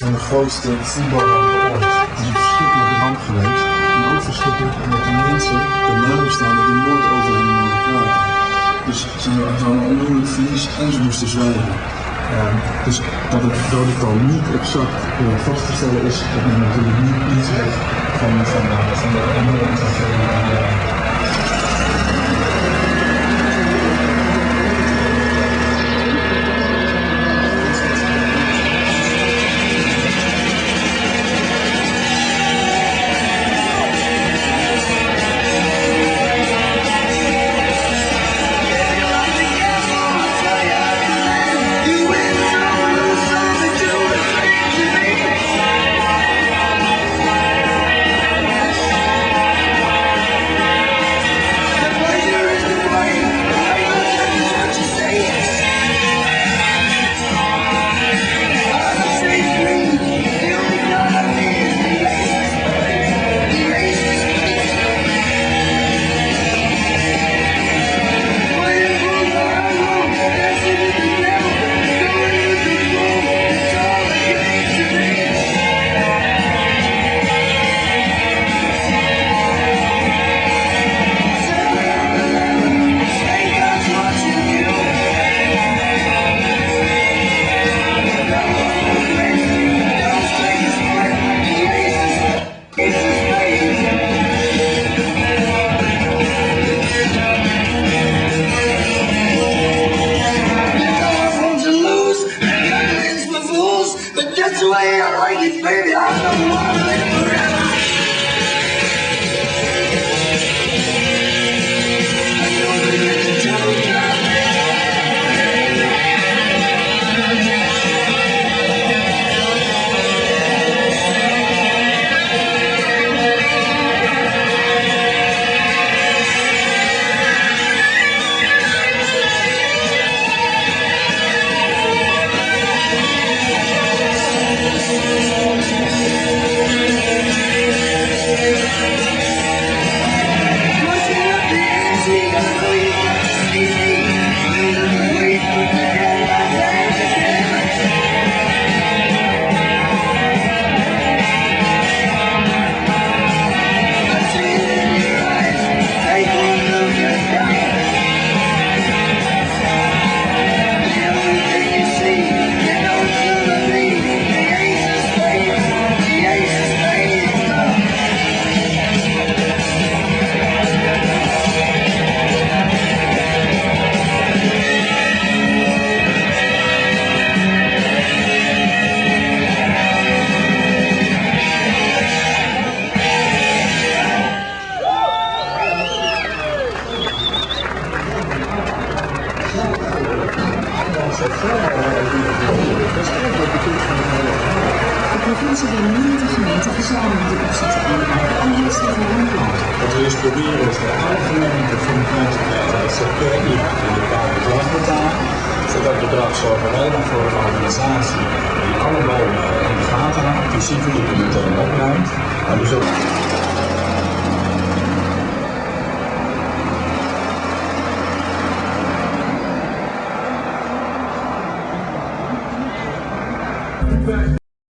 van de grootste voetbalrampen ooit. Het is een verschrikkelijke ramp geweest. En ook verschrikkelijk omdat de mensen, de nabestaanden, die nooit over hen mogen praten. Dus ze hadden een enorm verlies en ze moesten zwijgen. Dus dat het dodental niet exact vast te stellen is, dat men natuurlijk niet iets weet van de enorme tragedie. That's the way I like it, baby. I don't want to live forever. I know they get to tell you. De provincie wil nu met de gemeente gezamenlijk de opzetten aanraken en hier staat er een plan. Wat we dus proberen is de aanvulling van de grond te krijgen. Dat ze per iemand een bepaald bedrag betalen. Voor dat bedrag zorgen wij dan voor een organisatie die alle bomen in de gaten houdt, die ziekelijk meteen opruimt. En dus ook